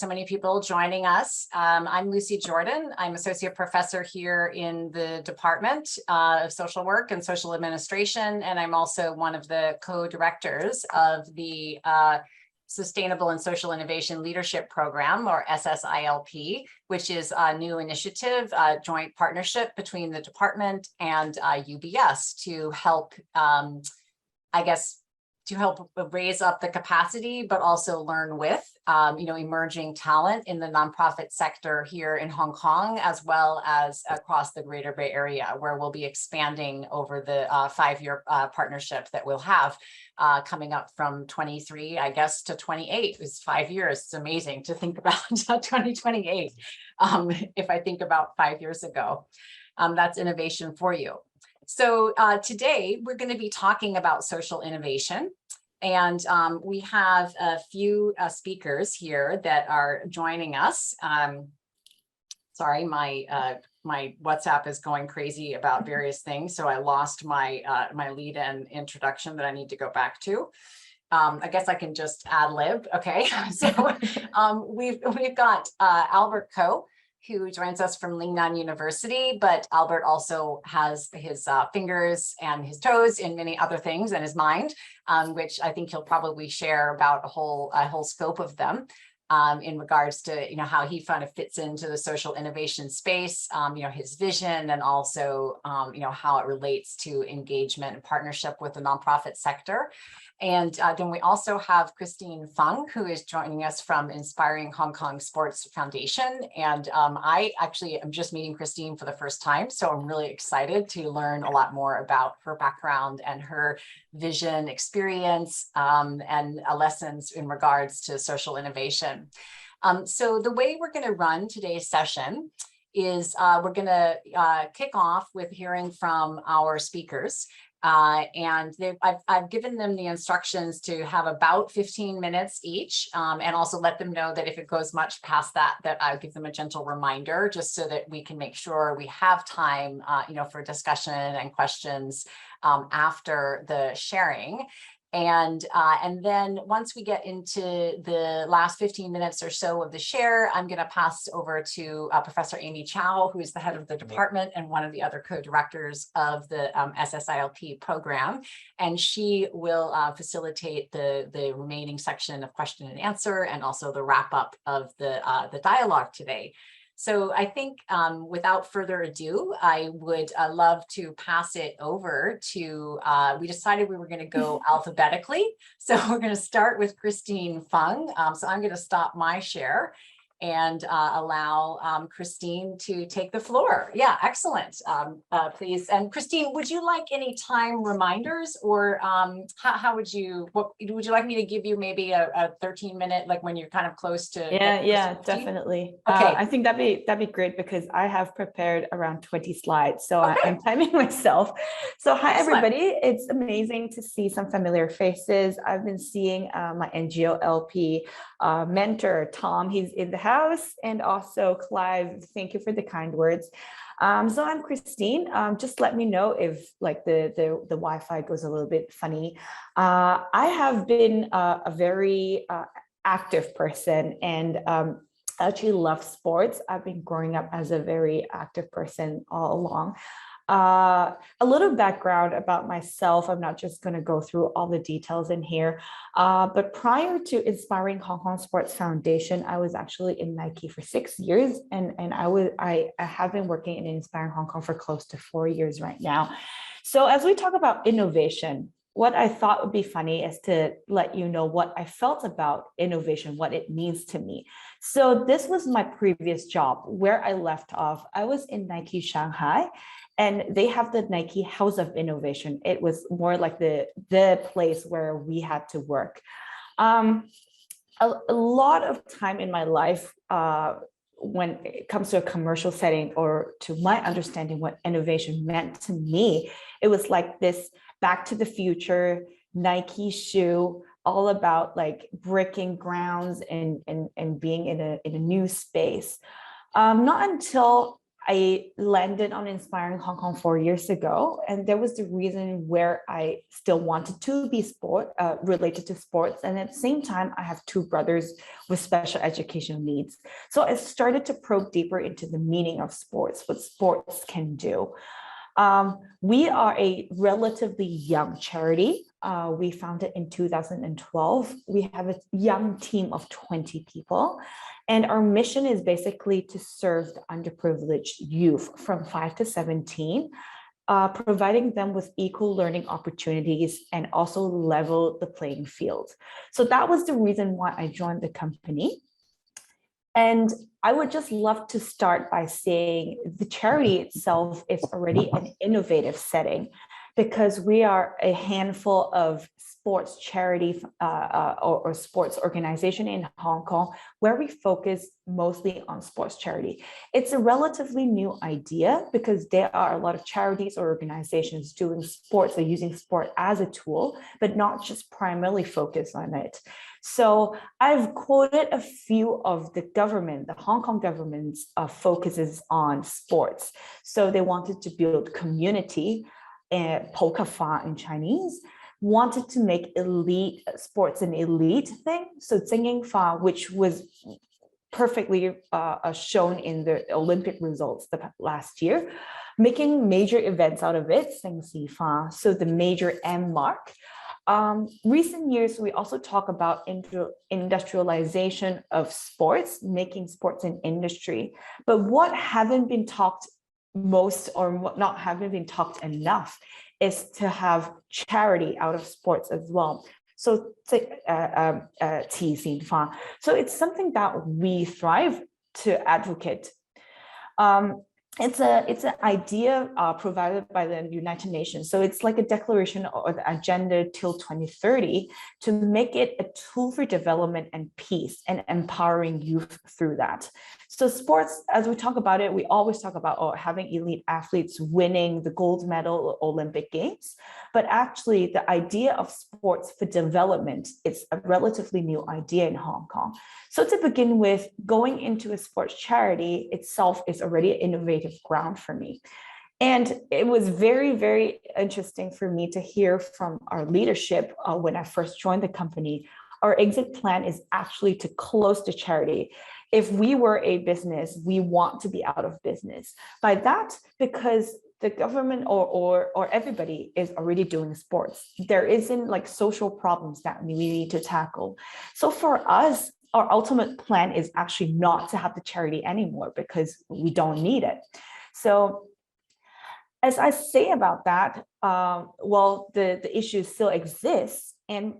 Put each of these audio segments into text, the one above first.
So many people joining us. I'm Lucy Jordan. I'm associate professor here in the Department of Social Work and Social Administration, and I'm also one of the co-directors of the Sustainable and Social Innovation Leadership Program, or SSILP, which is a new initiative, a joint partnership between the department and UBS to help, to help raise up the capacity, but also learn with, emerging talent in the nonprofit sector here in Hong Kong, as well as across the Greater Bay Area, where we'll be expanding over the 5-year partnership that we'll have coming up from 23, I guess, to 28. It's 5 years. It's amazing to think about 2028. If I think about 5 years ago, that's innovation for you. So today we're going to be talking about social innovation, and we have a few speakers here that are joining us. Sorry, my WhatsApp is going crazy about various things, so I lost my my lead and introduction that I need to go back to. I guess I can just ad lib. Okay, so we've got Albert Ko, who joins us from Lingnan University, but Albert also has his fingers and his toes in many other things, and his mind, which I think he'll probably share about a whole scope of them in regards to how he kind of fits into the social innovation space, his vision, and also how it relates to engagement and partnership with the nonprofit sector. And then we also have Christine Fung, who is joining us from Inspiring Hong Kong Sports Foundation. And I actually am just meeting Christine for the first time, so I'm really excited to learn a lot more about her background and her vision, experience, and lessons in regards to social innovation. So the way we're going to run today's session is we're going to kick off with hearing from our speakers. And I've given them the instructions to have about 15 minutes each, and also let them know that if it goes much past that, I'll give them a gentle reminder, just so that we can make sure we have time, for discussion and questions after the sharing. And then once we get into the last 15 minutes or so of the share, I'm going to pass over to Professor Amy Chow, who is the head of the department and one of the other co-directors of the SSILP program. And she will facilitate the remaining section of question and answer, and also the wrap up of the dialogue today. So I think without further ado, I would love to pass it over to, we decided we were going to go alphabetically. So we're going to start with Christine Fung. So I'm going to stop my share and allow Christine to take the floor. Yeah, excellent. Please. And Christine, would you like any time reminders, or how would you like me to give you maybe a 13-minute, like when you're kind of close to? Yeah, definitely. Okay. I think that'd be great, because I have prepared around 20 slides, so okay. I'm timing myself. So hi, excellent, everybody. It's amazing to see some familiar faces. I've been seeing my NGO LP mentor, Tom, he's in the house, and also Clive, thank you for the kind words. So I'm Christine. Just let me know if like the Wi-Fi goes a little bit funny. I have been a very active person, and I actually love sports. I've been growing up as a very active person all along. A little background about myself. I'm not just going to go through all the details in here, but prior to Inspiring Hong Kong Sports Foundation, I was actually in Nike for 6 years, and I have been working in Inspiring Hong Kong for close to 4 years right now. So as we talk about innovation, what I thought would be funny is to let you know what I felt about innovation, what it means to me. So this was my previous job. Where I left off, I was in Nike Shanghai, and they have the Nike House of Innovation. It was more like the place where we had to work. A lot of time in my life, when it comes to a commercial setting, or to my understanding what innovation meant to me, it was like this Back to the Future Nike shoe, all about like breaking grounds and being in a new space. Not until I landed on Inspiring Hong Kong 4 years ago, and there was the reason where I still wanted to be related to sports. And at the same time, I have two brothers with special education needs. So I started to probe deeper into the meaning of sports, what sports can do. We are a relatively young charity. We founded in 2012. We have a young team of 20 people. And our mission is basically to serve the underprivileged youth from 5 to 17, providing them with equal learning opportunities and also level the playing field. So that was the reason why I joined the company. And I would just love to start by saying the charity itself is already an innovative setting, because we are a handful of sports charity or sports organization in Hong Kong where we focus mostly on sports charity. It's a relatively new idea because there are a lot of charities or organizations doing sports or using sport as a tool, but not just primarily focus on it. So I've quoted a few of the Hong Kong government's focuses on sports. So they wanted to build community, polka fa in Chinese, wanted to make elite sports an elite thing. So singing fa, which was perfectly shown in the Olympic results the last year, making major events out of it, sing si fa, so the major M mark. Recent years, we also talk about industrialization of sports, making sports an industry. But what haven't been talked most, or what not haven't been talked enough, is to have charity out of sports as well. So so it's something that we thrive to advocate. It's an idea provided by the United Nations. So it's like a declaration or the agenda till 2030 to make it a tool for development and peace and empowering youth through that. So sports, as we talk about it, we always talk about having elite athletes winning the gold medal Olympic Games. But actually, the idea of sports for development is a relatively new idea in Hong Kong. So to begin with, going into a sports charity itself is already an innovative ground for me. And it was very, very interesting for me to hear from our leadership when I first joined the company. Our exit plan is actually to close the charity. If we were a business, we want to be out of business. By that, because the government or everybody is already doing sports. There isn't like social problems that we need to tackle. So for us, our ultimate plan is actually not to have the charity anymore because we don't need it. So as I say about that, well, the issue still exists. And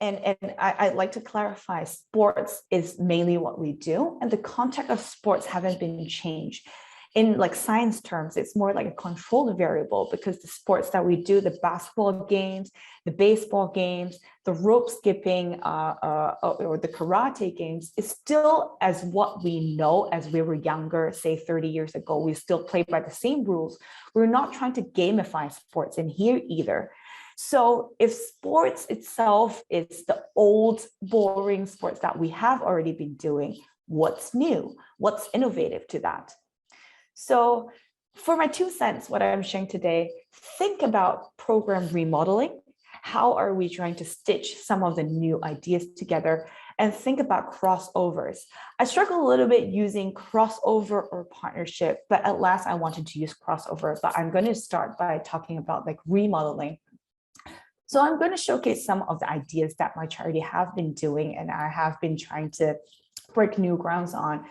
I'd like to clarify, sports is mainly what we do, and the context of sports haven't been changed. In like science terms, it's more like a controlled variable because the sports that we do, the basketball games, the baseball games, the rope skipping, or the karate games is still as what we know as we were younger, say 30 years ago. We still play by the same rules. We're not trying to gamify sports in here either. So if sports itself is the old, boring sports that we have already been doing, what's new? What's innovative to that? So for my 2 cents, what I'm sharing today, think about program remodeling. How are we trying to stitch some of the new ideas together? And think about crossovers. I struggle a little bit using crossover or partnership, but at last I wanted to use crossover, but I'm going to start by talking about like remodeling. So I'm going to showcase some of the ideas that my charity have been doing and I have been trying to break new grounds on.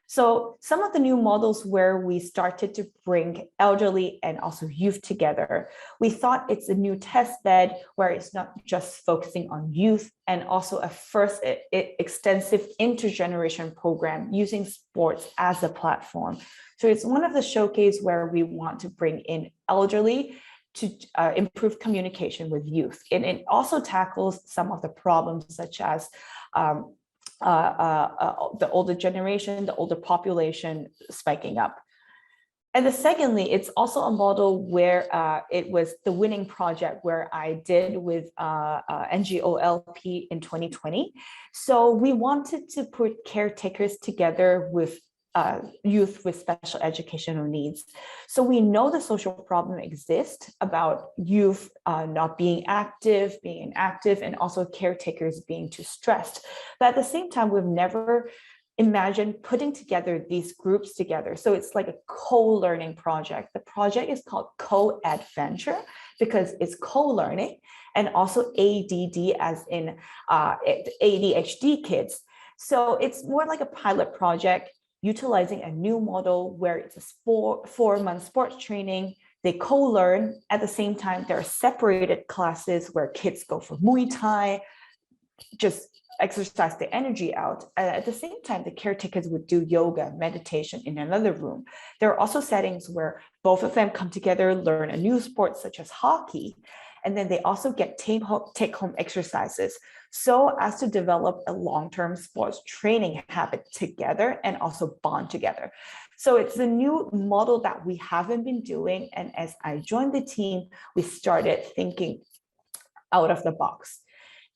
So some of the new models where we started to bring elderly and also youth together, we thought it's a new test bed where it's not just focusing on youth and also a first extensive intergeneration program using sports as a platform. So it's one of the showcase where we want to bring in elderly to improve communication with youth. And it also tackles some of the problems such as the older generation, the older population spiking up. And secondly, it's also a model where it was the winning project where I did with NGOLP in 2020. So we wanted to put caretakers together with youth with special educational needs. So we know the social problem exists about youth not being active, being inactive, and also caretakers being too stressed. But at the same time, we've never imagined putting together these groups together. So it's like a co-learning project. The project is called Co-Adventure because it's co-learning, and also ADD as in ADHD kids. So it's more like a pilot project utilizing a new model where it's a 4-month sports training. They co-learn. At the same time, there are separated classes where kids go for Muay Thai, just exercise the energy out. At the same time, the caretakers would do yoga, meditation in another room. There are also settings where both of them come together, learn a new sport such as hockey, and then they also get take-home exercises so as to develop a long-term sports training habit together and also bond together. So it's a new model that we haven't been doing. And as I joined the team, we started thinking out of the box.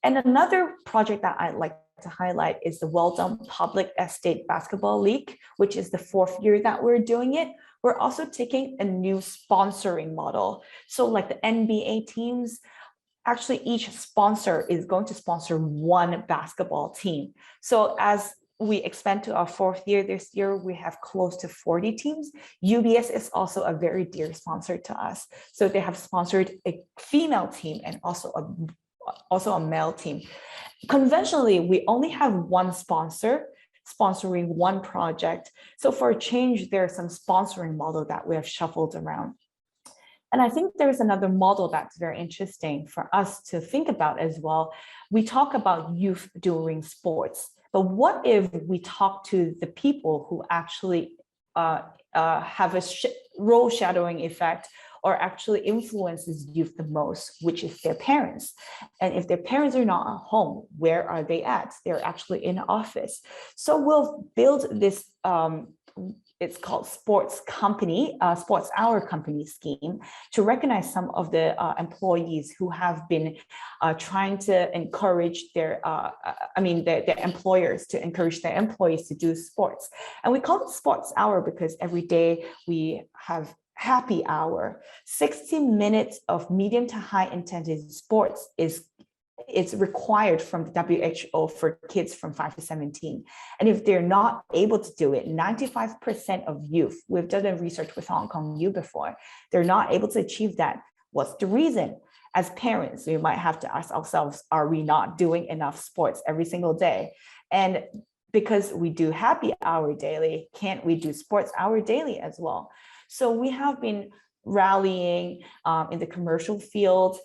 And another project that I'd like to highlight is the Well Done Public Estate Basketball League, which is the 4th year that we're doing it. We're also taking a new sponsoring model. So like the NBA teams, actually each sponsor is going to sponsor one basketball team. So as we expand to our 4th year this year, we have close to 40 teams. UBS is also a very dear sponsor to us. So they have sponsored a female team and also a male team. Conventionally, we only have one sponsor sponsoring one project. So for a change, there's some sponsoring model that we have shuffled around. And I think there's another model that's very interesting for us to think about as well. We talk about youth doing sports, but what if we talk to the people who actually have a role shadowing effect or actually influences youth the most, which is their parents. And if their parents are not at home, where are they at? They're actually in office. So we'll build this, it's called sports hour company scheme to recognize some of the employees who have been trying to encourage their employers to encourage their employees to do sports. And we call it sports hour because every day we have happy hour. 60 minutes of medium to high intensity sports it's required from the WHO for kids from 5 to 17. And if they're not able to do it, 95% of youth, we've done a research with Hong Kong U before, they're not able to achieve that. What's the reason? As parents, we might have to ask ourselves, are we not doing enough sports every single day? And because we do happy hour daily, can't we do sports hour daily as well? So we have been rallying in the commercial field,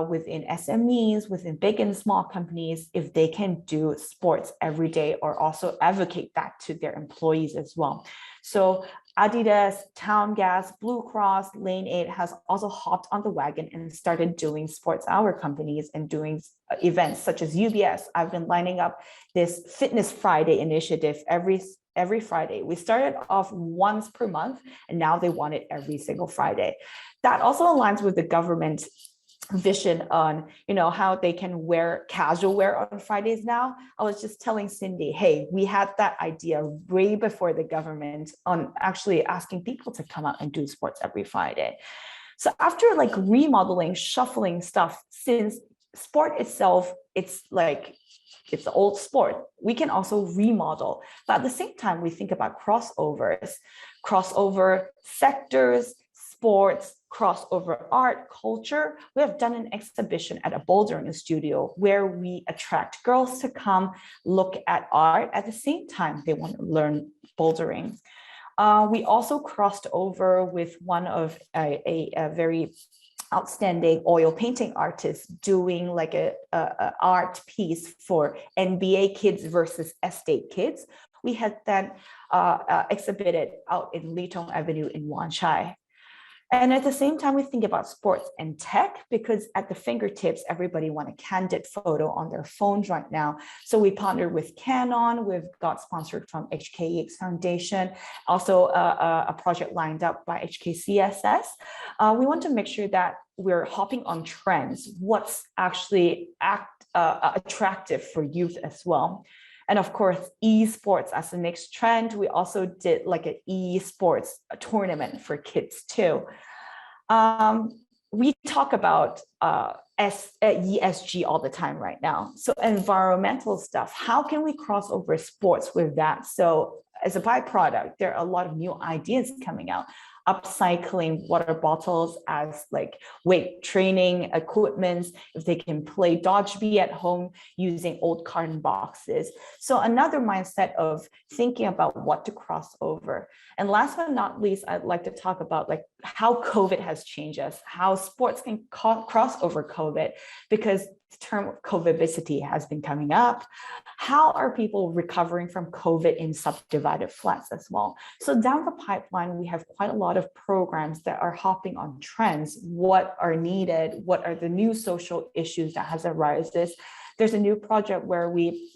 within SMEs, within big and small companies, if they can do sports every day, or also advocate that to their employees as well. So Adidas, Town Gas, Blue Cross, Lane 8 has also hopped on the wagon and started doing sports hour companies and doing events such as UBS. I've been lining up this Fitness Friday initiative every Friday. We started off once per month, and now they want it every single Friday. That also aligns with the government vision on, how they can wear casual wear on Fridays now. I was just telling Cindy, hey, we had that idea way before the government on actually asking people to come out and do sports every Friday. So after remodeling, shuffling stuff, since sport itself, it's the old sport, we can also remodel. But at the same time, we think about crossover sectors, sports, crossover art, culture. We have done an exhibition at a bouldering studio where we attract girls to come look at art. At the same time, they want to learn bouldering. We also crossed over with one of a very outstanding oil painting artist doing a art piece for NBA kids versus estate kids. We had that exhibited out in Litong Avenue in Wan Chai. And at the same time, we think about sports and tech, because at the fingertips, everybody wants a candid photo on their phones right now. So we partnered with Canon. We've got sponsored from HKU-UBS Foundation, also a project lined up by HKCSS. We want to make sure that we're hopping on trends, what's actually attractive for youth as well. And of course, esports as the next trend. We also did like an esports tournament for kids too. We talk about ESG all the time right now. So environmental stuff, how can we cross over sports with that? So as a byproduct, there are a lot of new ideas coming out. Upcycling water bottles as like weight training equipment, if they can play dodgeball at home using old carton boxes. So another mindset of thinking about what to cross over. And last but not least, I'd like to talk about like how COVID has changed us, how sports can cross over COVID, because the term COVIDicity has been coming up. How are people recovering from COVID in subdivided flats as well? So down the pipeline, we have quite a lot of programs that are hopping on trends. What are needed? What are the new social issues that has arisen? There's a new project where we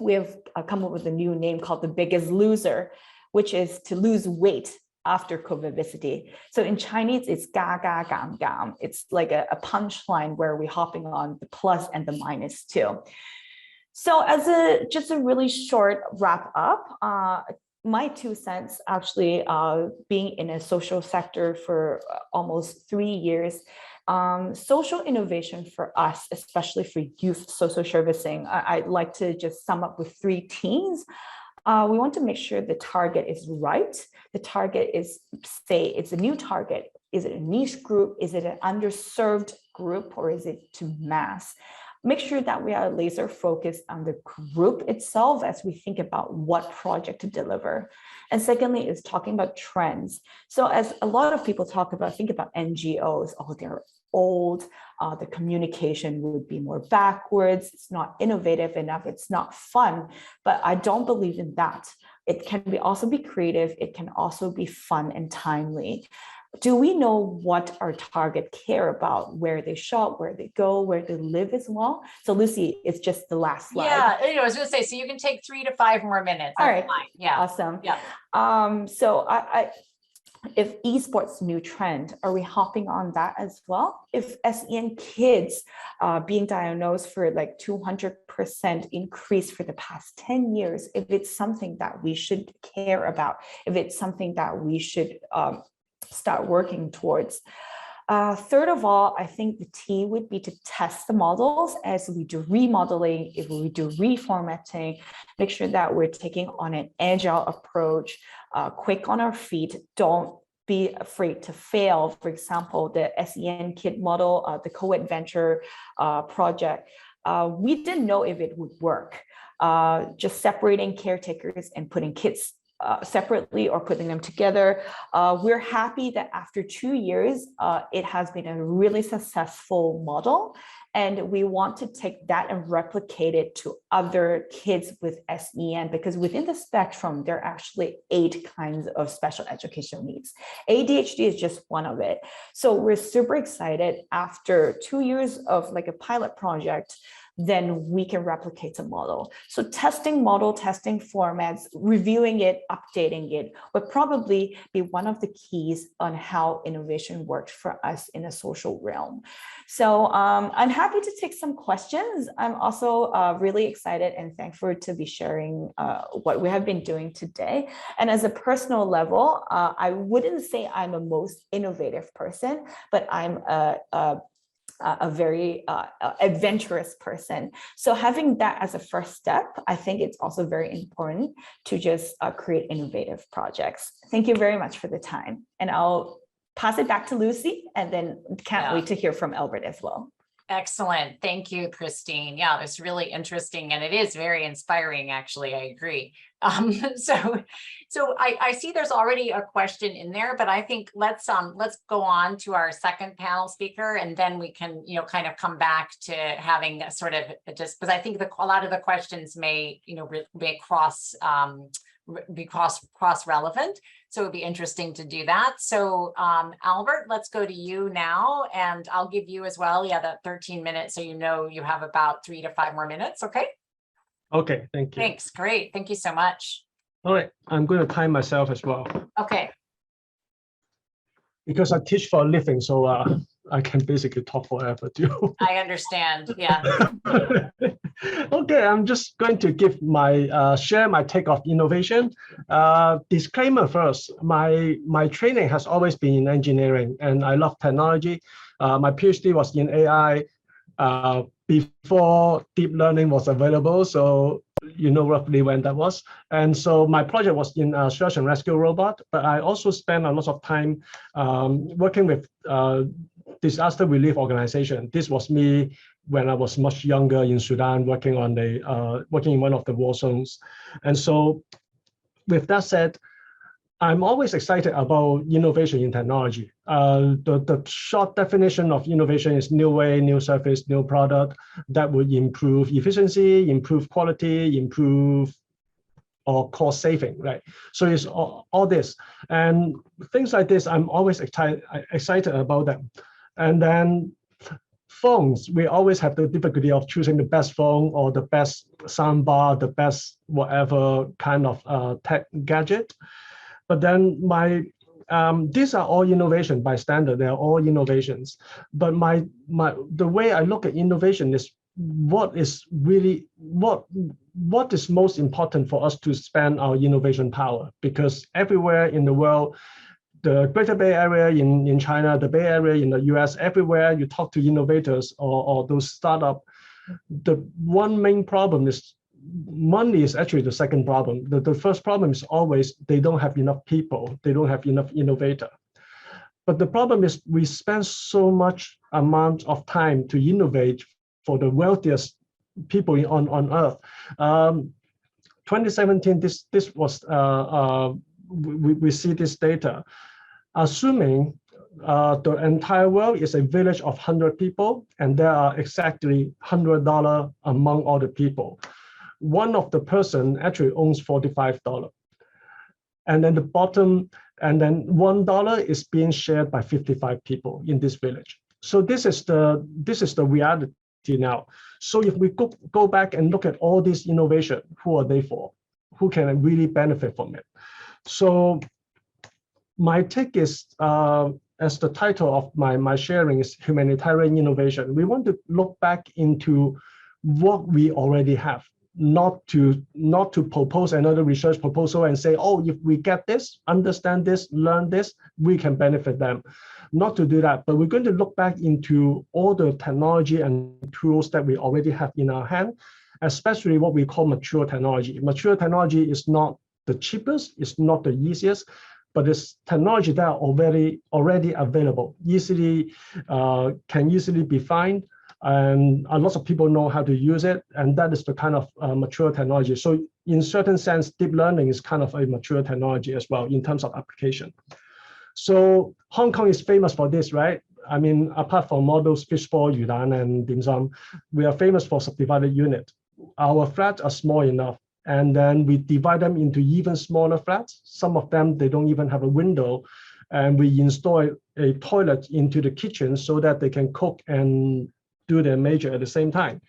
have come up with a new name called The Biggest Loser, which is to lose weight after COVIDicity. So in Chinese, it's ga ga gam gam. It's like a punchline where we're hopping on the plus and the minus too. So as just a really short wrap up, my 2 cents actually being in a social sector for almost 3 years, social innovation for us, especially for youth social servicing, I'd like to just sum up with 3 themes. We want to make sure the target is right. The target is, say, it's a new target. Is it a niche group? Is it an underserved group, or is it to mass? Make sure that we are laser focused on the group itself as we think about what project to deliver. And secondly is talking about trends. So as a lot of people talk about, think about NGOs, oh, they're old, the communication would be more backwards, it's not innovative enough, it's not fun, but I don't believe in that. It can also be creative, it can also be fun and timely. Do we know what our target care about, where they shop, where they go, where they live as well? So Lucy, it's just the last slide. Yeah, I was gonna say, so you can take 3 to 5 more minutes. All right, fine. Yeah, awesome. Yeah. So if esports new trend, are we hopping on that as well? If SEN kids being diagnosed for like 200% increase for the past 10 years, if it's something that we should care about, if it's something that we should start working towards. Third of all, I think the T would be to test the models as we do remodeling, if we do reformatting, make sure that we're taking on an agile approach, quick on our feet, don't be afraid to fail. For example, the SEN kid model, the co-adventure project, we didn't know if it would work. Just separating caretakers and putting kids separately or putting them together. We're happy that after 2 years, it has been a really successful model. And we want to take that and replicate it to other kids with SEN, because within the spectrum, there are actually 8 kinds of special educational needs. ADHD is just one of it. So we're super excited after 2 years of like a pilot project, then we can replicate the model. So testing model, testing formats, reviewing it, updating it would probably be one of the keys on how innovation works for us in a social realm. So I'm happy to take some questions. I'm also really excited and thankful to be sharing what we have been doing today. And as a personal level, I wouldn't say I'm a most innovative person, but I'm a very adventurous person. So having that as a first step, I think it's also very important to just create innovative projects. Thank you very much for the time. And I'll pass it back to Lucy, and then can't wait to hear from Albert as well. Excellent. Thank you, Christine. Yeah, it's really interesting, and it is very inspiring, actually. I agree. So I see there's already a question in there, but I think let's go on to our second panel speaker, and then we can, kind of come back to having a sort of just, because I think a lot of the questions may, may be cross relevant. So it'd be interesting to do that. So Albert, let's go to you now, and I'll give you as well, that 13 minutes, so you have about 3 to 5 more minutes. Okay. Okay, thank you. Thanks. Great. Thank you so much. All right, I'm going to time myself as well. Okay. Because I teach for a living, so I can basically talk forever too. I understand. Yeah. Okay, I'm just going to give my share my take of innovation. Disclaimer first, my training has always been in engineering and I love technology. My PhD was in AI before deep learning was available. So you know roughly when that was. And so my project was in a search and rescue robot, but I also spent a lot of time working with disaster relief organization. This was me when I was much younger in Sudan, working in one of the war zones. And so with that said, I'm always excited about innovation in technology. The short definition of innovation is new way, new service, new product that would improve efficiency, improve quality, improve or cost saving, right? So it's all this. And things like this, I'm always excited about them. And then phones, we always have the difficulty of choosing the best phone or the best soundbar, the best whatever kind of tech gadget. But then these are all innovation by standard. They are all innovations. But the way I look at innovation is what is most important for us to spend our innovation power, because everywhere in the world, the Greater Bay Area in China, the Bay Area in the US, everywhere you talk to innovators or those startups, the one main problem is money is actually the second problem. The first problem is always they don't have enough people. They don't have enough innovator. But the problem is we spend so much amount of time to innovate for the wealthiest people on earth. 2017, this was, we see this data. Assuming the entire world is a village of 100 people, and there are exactly $100 among all the people. One of the person actually owns $45. And then the bottom, and then $1 is being shared by 55 people in this village. So this is the reality now. So if we go back and look at all this innovation, who are they for? Who can really benefit from it? So my take is, as the title of my sharing is humanitarian innovation. We want to look back into what we already have. Not to propose another research proposal and say, oh, if we get this, understand this, learn this, we can benefit them. Not to do that, but we're going to look back into all the technology and tools that we already have in our hand, especially what we call mature technology. Mature technology is not the cheapest, it's not the easiest, but it's technology that are already available, can easily be found. And a lot of people know how to use it, and that is the kind of mature technology. So in certain sense, deep learning is kind of a mature technology as well in terms of application. So Hong Kong is famous for this, right? I mean, apart from all those fishball, yudan, and dim sum, we are famous for subdivided unit. Our flats are small enough, and then we divide them into even smaller flats. Some of them, they don't even have a window, and we install a toilet into the kitchen so that they can cook and do their major at the same time.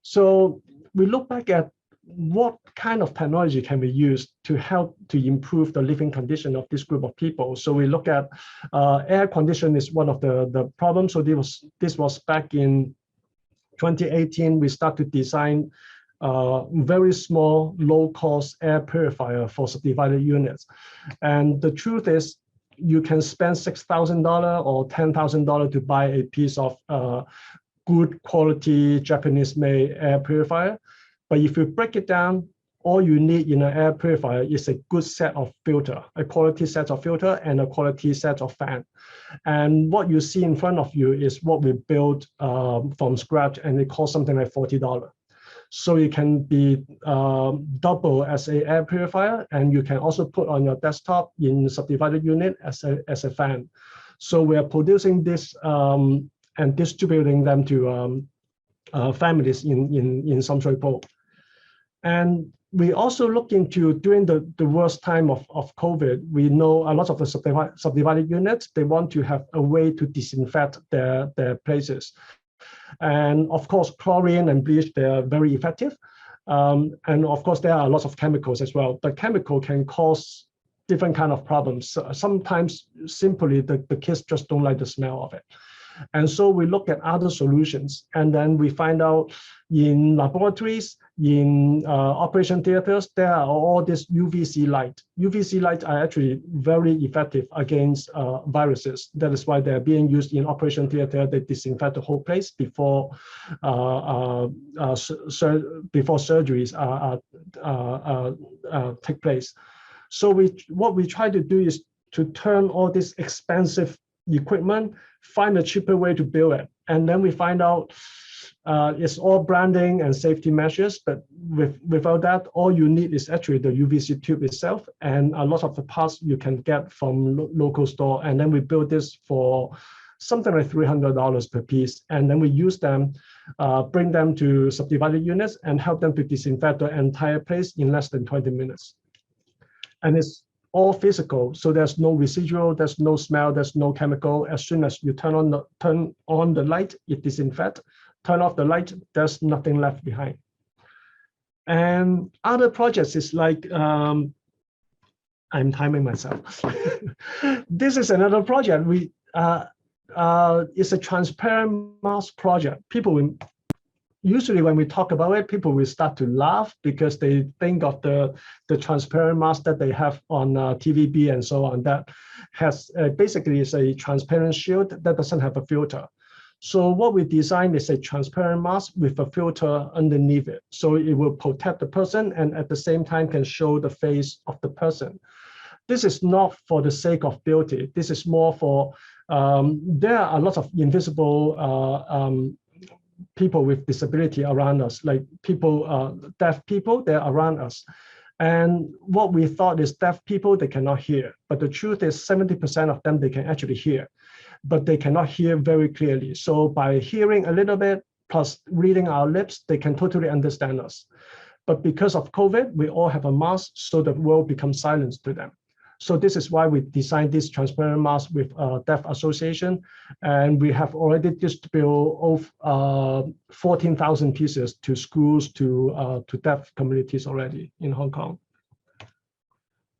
So we look back at what kind of technology can we use to help to improve the living condition of this group of people. So we look at air conditioning is one of the problems. So this was back in 2018. We start to design very small, low-cost air purifier for subdivided units. And the truth is, you can spend $6,000 or $10,000 to buy a piece of good quality Japanese-made air purifier. But if you break it down, all you need in an air purifier is a good set of filter, a quality set of filter and a quality set of fan. And what you see in front of you is what we built from scratch, and it costs something like $40. So it can be double as an air purifier, and you can also put on your desktop in subdivided unit as a fan. So we are producing this and distributing them to families in Sam Shui Po. And we also look into, during the worst time of COVID, we know a lot of the subdivided units, they want to have a way to disinfect their places. And of course, chlorine and bleach, they're very effective. And of course, there are lots of chemicals as well, but chemical can cause different kind of problems. Sometimes simply the kids just don't like the smell of it. And so we look at other solutions, and then we find out in laboratories, in operation theaters, there are all this UVC light. UVC lights are actually very effective against viruses. That is why they're being used in operation theater. They disinfect the whole place before surgeries take place. So what we try to do is to turn all this expensive equipment, find a cheaper way to build it. And then we find out it's all branding and safety measures, but without that, all you need is actually the UVC tube itself, and a lot of the parts you can get from local store. And then we build this for something like $300 per piece. And then we use them, bring them to subdivided units and help them to disinfect the entire place in less than 20 minutes. And it's all physical, so there's no residual, there's no smell, there's no chemical. As soon as you turn on the light, it disinfects. Turn off the light, there's nothing left behind. And other projects is like, I'm timing myself. This is another project. It's a transparent mask project. People usually when we talk about it, people will start to laugh because they think of the transparent mask that they have on TVB and so on, that has basically is a transparent shield that doesn't have a filter. So what we designed is a transparent mask with a filter underneath it. So it will protect the person and at the same time can show the face of the person. This is not for the sake of beauty. This is more for, there are a lot of invisible people with disability around us, like people, deaf people, they're around us. And what we thought is deaf people, they cannot hear. But the truth is 70% of them, they can actually hear, but they cannot hear very clearly. So by hearing a little bit, plus reading our lips, they can totally understand us. But because of COVID, we all have a mask, so the world becomes silent to them. So this is why we designed this transparent mask with Deaf Association, and we have already distributed 14,000 pieces to schools, to deaf communities already in Hong Kong.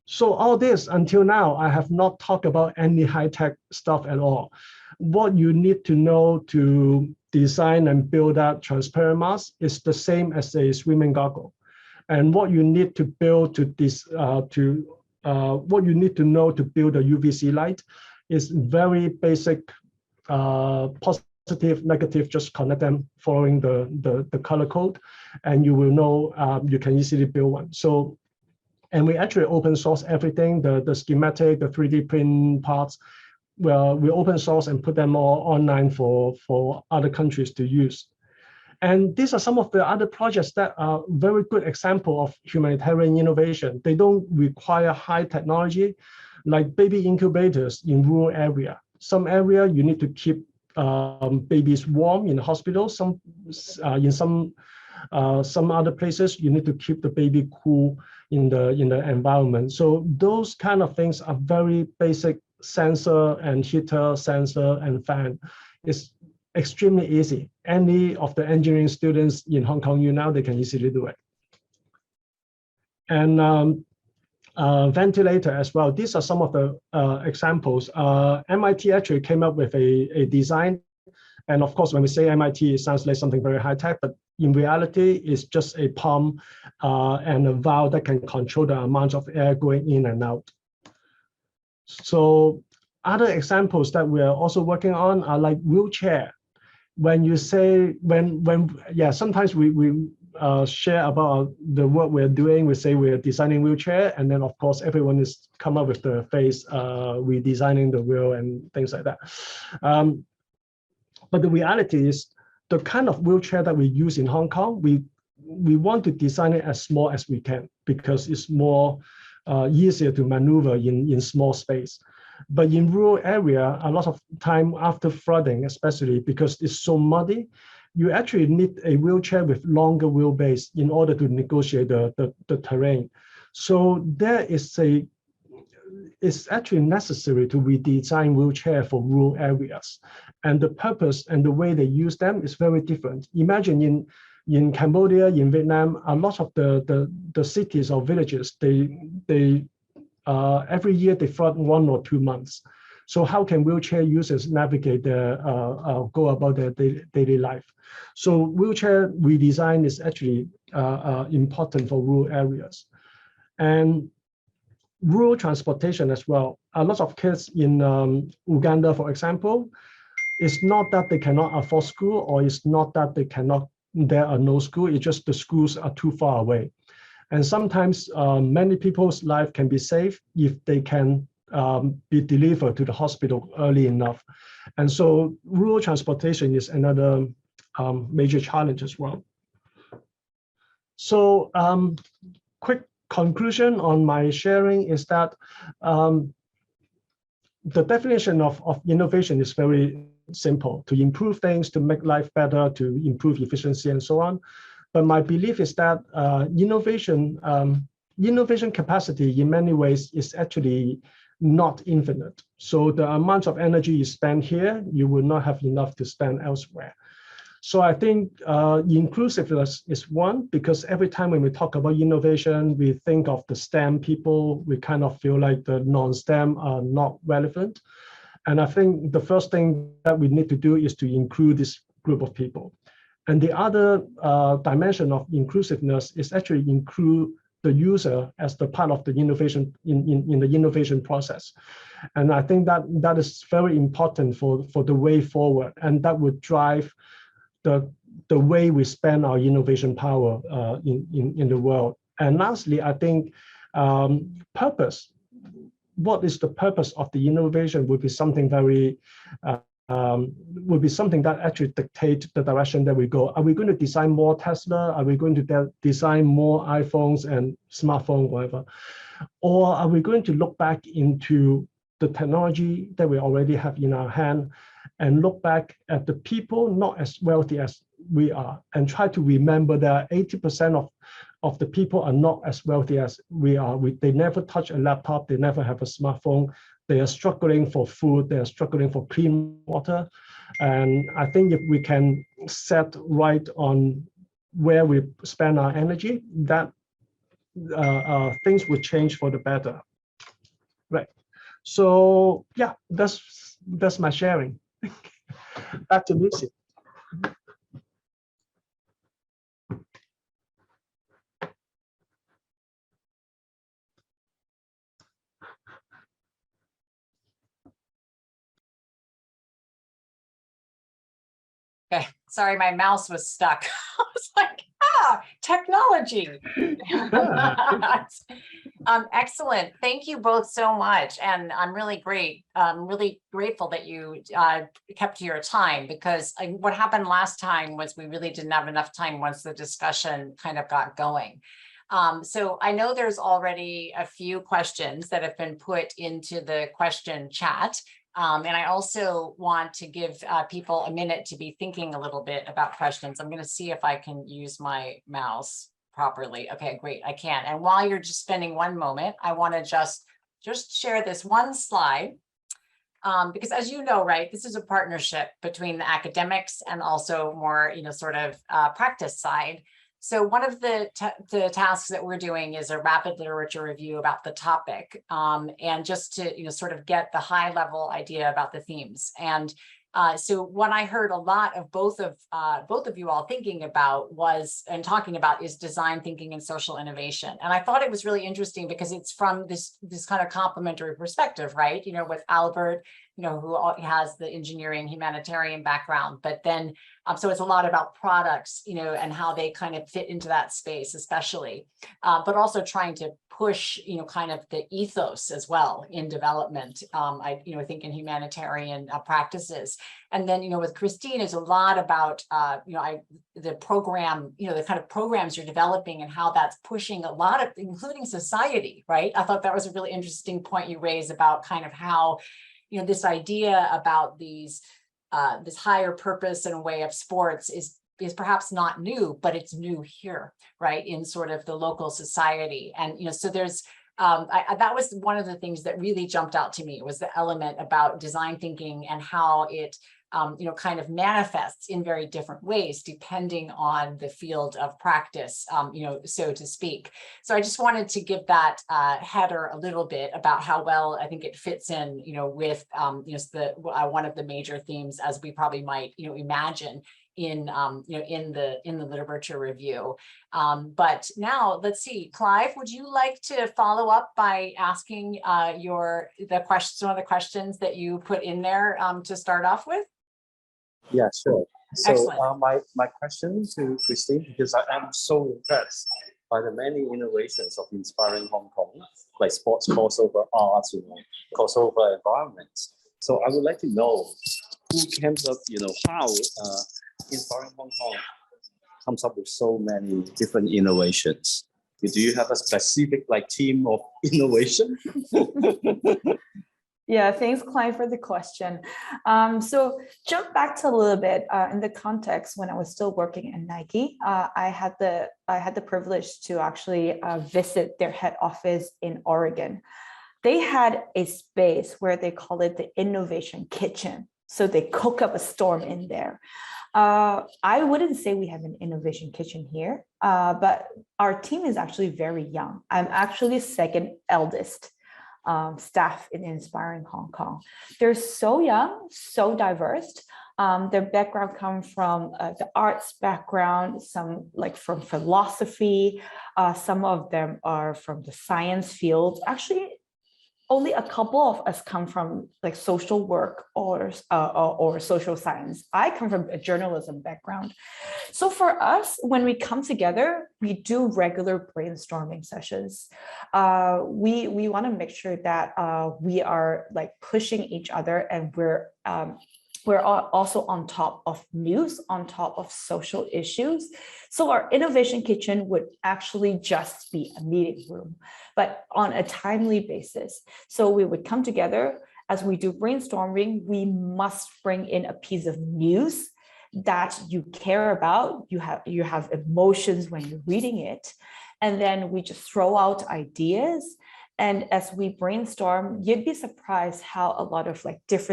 So all this, until now, I have not talked about any high-tech stuff at all. What you need to know to design and build that transparent mask is the same as a swimming goggle. And what you need to build to this, what you need to know to build a UVC light is very basic, positive, negative, just connect them following the color code, and you will know you can easily build one. So, and we actually open source everything, the schematic, the 3D print parts. Well, we open source and put them all online for other countries to use. And these are some of the other projects that are very good example of humanitarian innovation. They don't require high technology, like baby incubators in rural area. Some area you need to keep babies warm in the hospital. In some other places you need to keep the baby cool in the environment. So those kind of things are very basic. Sensor and heater, sensor and fan. It's extremely easy. Any of the engineering students in Hong Kong now, they can easily do it. And ventilator as well. These are some of the examples. MIT actually came up with a design. And of course, when we say MIT, it sounds like something very high tech, but in reality, it's just a pump and a valve that can control the amount of air going in and out. So other examples that we are also working on are like wheelchair. When you say, sometimes we share about the work we're doing. We say we're designing wheelchair, and then of course everyone is come up with the face, redesigning the wheel and things like that. But the reality is the kind of wheelchair that we use in Hong Kong, we want to design it as small as we can because it's more easier to maneuver in small space. But in rural area, a lot of time after flooding, especially because it's so muddy, you actually need a wheelchair with longer wheelbase in order to negotiate the terrain. So it's actually necessary to redesign wheelchair for rural areas. And the purpose and the way they use them is very different. Imagine in Cambodia, in Vietnam, a lot of the cities or villages, they every year they flood 1 or 2 months. So how can wheelchair users navigate their, go about their daily life? So wheelchair redesign is actually important for rural areas. And rural transportation as well. A lot of kids in Uganda, for example, it's not that they cannot afford school, or it's not that there are no school, it's just the schools are too far away. And sometimes many people's life can be saved if they can be delivered to the hospital early enough. And so rural transportation is another major challenge as well. So quick conclusion on my sharing is that the definition of innovation is very simple: to improve things, to make life better, to improve efficiency, and so on. But my belief is that innovation capacity in many ways is actually not infinite. So the amount of energy you spend here, you will not have enough to spend elsewhere. So I think inclusiveness is one, because every time when we talk about innovation, we think of the STEM people, we kind of feel like the non-STEM are not relevant. And I think the first thing that we need to do is to include this group of people. And the other dimension of inclusiveness is actually include the user as the part of the innovation in the innovation process. And I think that is very important for the way forward, and that would drive the way we spend our innovation power in the world. And lastly, I think purpose. What is the purpose of the innovation would be something very would be something that actually dictates the direction that we go. Are we going to design more Tesla? Are we going to design more iPhones and smartphones, whatever? Or are we going to look back into the technology that we already have in our hand and look back at the people not as wealthy as we are, and try to remember that 80% of the people are not as wealthy as we are. They never touch a laptop, they never have a smartphone, they are struggling for food, they are struggling for clean water. And I think if we can set right on where we spend our energy, that things will change for the better. Right. So yeah, that's my sharing. Back to Lucy. Okay, sorry, my mouse was stuck. I was like, technology. Excellent. Thank you both so much. And I'm really grateful that you kept to your time, because what happened last time was we really didn't have enough time once the discussion kind of got going. So I know there's already a few questions that have been put into the question chat. And I also want to give people a minute to be thinking a little bit about questions. I'm going to see if I can use my mouse properly. Okay, great, I can. And while you're just spending one moment, I want to just share this one slide. Because as you know, right, this is a partnership between the academics and also more, sort of practice side. So one of the tasks that we're doing is a rapid literature review about the topic, and just to sort of get the high level idea about the themes. And so what I heard a lot of both of you all thinking about and talking about is design thinking and social innovation. And I thought it was really interesting because it's from this kind of complementary perspective, right? With Albert, who has the engineering humanitarian background, but then so it's a lot about products, and how they kind of fit into that space, especially, but also trying to push, kind of the ethos as well in development. I think in humanitarian practices, and then with Christine is a lot about the program, the kind of programs you're developing and how that's pushing a lot of, including society, right? I thought that was a really interesting point you raised about kind of how this idea about this higher purpose and way of sports is perhaps not new, but it's new here, right, in sort of the local society. And so there's that was one of the things that really jumped out to me, was the element about design thinking and how it kind of manifests in very different ways depending on the field of practice, so to speak. So I just wanted to give that header a little bit about how well I think it fits in, with, one of the major themes, as we probably might, imagine in the literature review. But now let's see, Clive, would you like to follow up by asking some of the questions that you put in there to start off with? Yeah, sure. So Excellent. my question to Christine, because I am so impressed by the many innovations of Inspiring Hong Kong, like sports crossover arts, crossover environments. So I would like to know who comes up, how Inspiring Hong Kong comes up with so many different innovations. Do you have a specific team of innovation? Yeah, thanks, Clive, for the question. So jump back to a little bit in the context when I was still working at Nike. I had the privilege to actually visit their head office in Oregon. They had a space where they call it the innovation kitchen. So they cook up a storm in there. I wouldn't say we have an innovation kitchen here, but our team is actually very young. I'm actually second eldest staff in Inspiring Hong Kong. They're so young, so diverse. Their background comes from the arts background, some from philosophy. Some of them are from the science field. Actually, only a couple of us come from social work or social science. I come from a journalism background. So for us, when we come together, we do regular brainstorming sessions. We want to make sure that we are pushing each other, and we're also on top of news, on top of social issues. So our innovation kitchen would actually just be a meeting room, but on a timely basis. So we would come together as we do brainstorming. We must bring in a piece of news that you care about. You have emotions when you're reading it. And then we just throw out ideas. And as we brainstorm, you'd be surprised how a lot of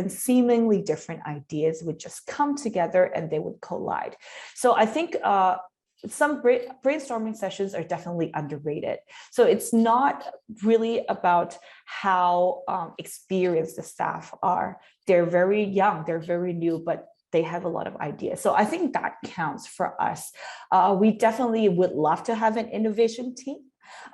seemingly different ideas would just come together and they would collide. So I think some brainstorming sessions are definitely underrated. So it's not really about how experienced the staff are. They're very young, they're very new, but they have a lot of ideas. So I think that counts for us. We definitely would love to have an innovation team.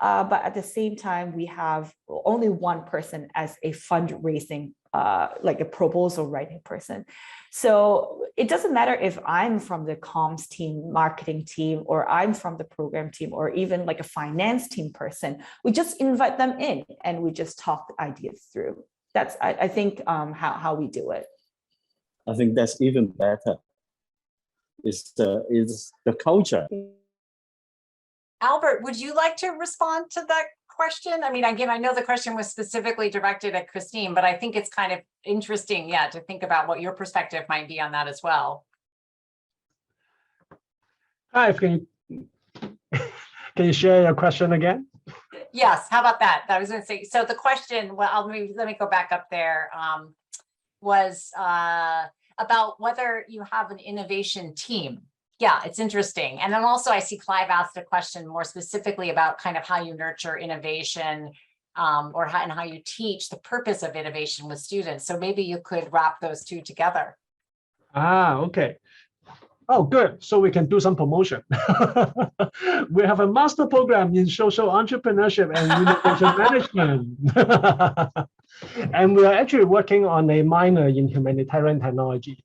But at the same time, we have only one person as a fundraising, a proposal writing person. So it doesn't matter if I'm from the comms team, marketing team, or I'm from the program team, or even a finance team person. We just invite them in and we just talk the ideas through. That's, I think, how we do it. I think that's even better. Is the culture. Albert, would you like to respond to that question? I mean, again, I know the question was specifically directed at Christine, but I think it's kind of interesting, to think about what your perspective might be on that as well. Hi, can you share your question again? Yes, how about that? I was going to say, so the question, well, let me go back up there, was about whether you have an innovation team. Yeah, it's interesting. And then also I see Clive asked a question more specifically about kind of how you nurture innovation and how you teach the purpose of innovation with students. So maybe you could wrap those two together. Okay. Oh, good. So we can do some promotion. We have a master program in social entrepreneurship and innovation management. And we are actually working on a minor in humanitarian technology.